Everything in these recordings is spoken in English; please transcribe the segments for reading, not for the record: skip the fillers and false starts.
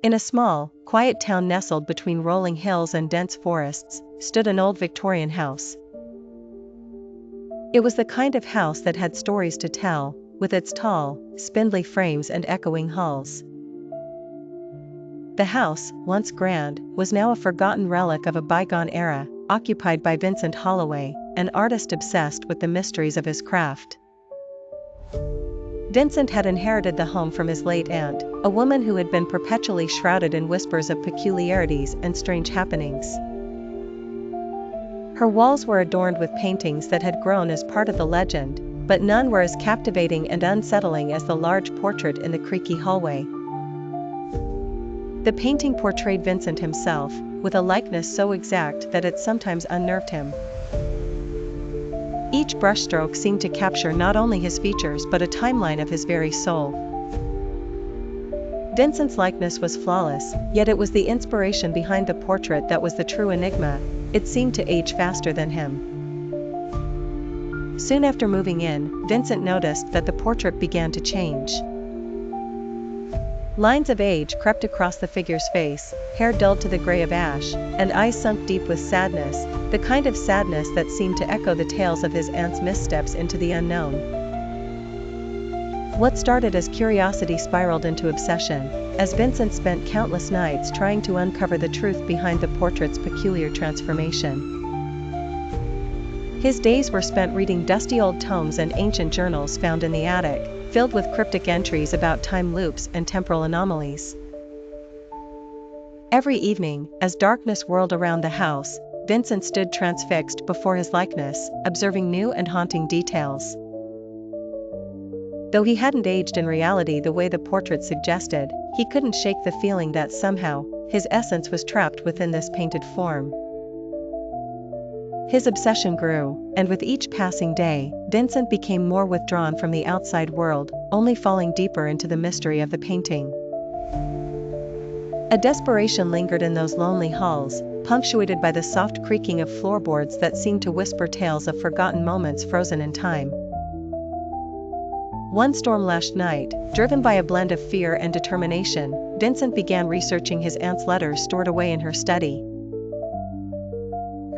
In a small, quiet town nestled between rolling hills and dense forests, stood an old Victorian house. It was the kind of house that had stories to tell, with its tall, spindly frames and echoing halls. The house, once grand, was now a forgotten relic of a bygone era, occupied by Vincent Holloway, an artist obsessed with the mysteries of his craft. Vincent had inherited the home from his late aunt, a woman who had been perpetually shrouded in whispers of peculiarities and strange happenings. Her walls were adorned with paintings that had grown as part of the legend, but none were as captivating and unsettling as the large portrait in the creaky hallway. The painting portrayed Vincent himself, with a likeness so exact that it sometimes unnerved him. Each brushstroke seemed to capture not only his features but a timeline of his very soul. Vincent's likeness was flawless, yet it was the inspiration behind the portrait that was the true enigma. It seemed to age faster than him. Soon after moving in, Vincent noticed that the portrait began to change. Lines of age crept across the figure's face, hair dulled to the gray of ash, and eyes sunk deep with sadness, the kind of sadness that seemed to echo the tales of his aunt's missteps into the unknown. What started as curiosity spiraled into obsession, as Vincent spent countless nights trying to uncover the truth behind the portrait's peculiar transformation. His days were spent reading dusty old tomes and ancient journals found in the attic, filled with cryptic entries about time loops and temporal anomalies. Every evening, as darkness whirled around the house, Vincent stood transfixed before his likeness, observing new and haunting details. Though he hadn't aged in reality the way the portrait suggested, he couldn't shake the feeling that somehow, his essence was trapped within this painted form. His obsession grew, and with each passing day, Vincent became more withdrawn from the outside world, only falling deeper into the mystery of the painting. A desperation lingered in those lonely halls, punctuated by the soft creaking of floorboards that seemed to whisper tales of forgotten moments frozen in time. One storm-lashed night, driven by a blend of fear and determination, Vincent began researching his aunt's letters stored away in her study.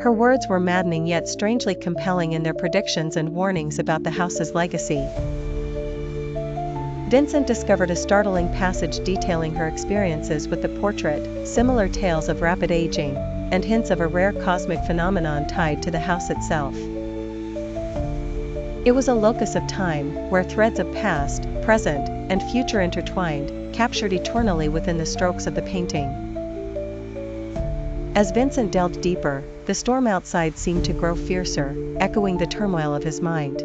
Her words were maddening yet strangely compelling in their predictions and warnings about the house's legacy. Vincent discovered a startling passage detailing her experiences with the portrait, similar tales of rapid aging, and hints of a rare cosmic phenomenon tied to the house itself. It was a locus of time, where threads of past, present, and future intertwined, captured eternally within the strokes of the painting. As Vincent delved deeper, the storm outside seemed to grow fiercer, echoing the turmoil of his mind.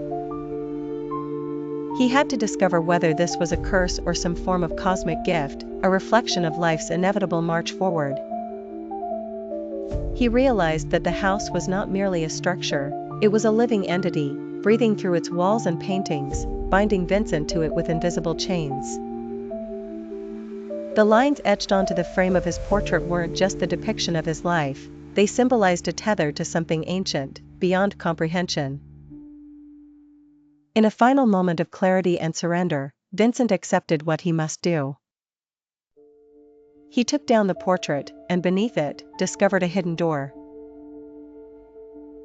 He had to discover whether this was a curse or some form of cosmic gift, a reflection of life's inevitable march forward. He realized that the house was not merely a structure, it was a living entity, breathing through its walls and paintings, binding Vincent to it with invisible chains. The lines etched onto the frame of his portrait weren't just the depiction of his life, they symbolized a tether to something ancient, beyond comprehension. In a final moment of clarity and surrender, Vincent accepted what he must do. He took down the portrait, and beneath it, discovered a hidden door.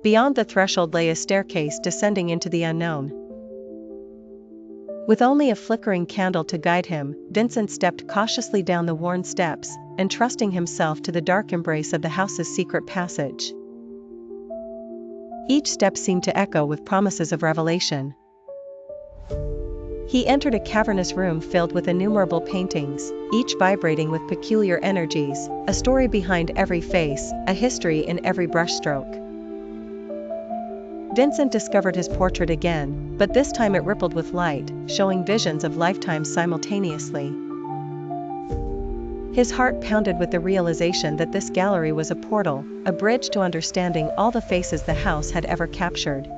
Beyond the threshold lay a staircase descending into the unknown. With only a flickering candle to guide him, Vincent stepped cautiously down the worn steps, entrusting himself to the dark embrace of the house's secret passage. Each step seemed to echo with promises of revelation. He entered a cavernous room filled with innumerable paintings, each vibrating with peculiar energies, a story behind every face, a history in every brushstroke. Vincent discovered his portrait again, but this time it rippled with light, showing visions of lifetimes simultaneously. His heart pounded with the realization that this gallery was a portal, a bridge to understanding all the faces the house had ever captured.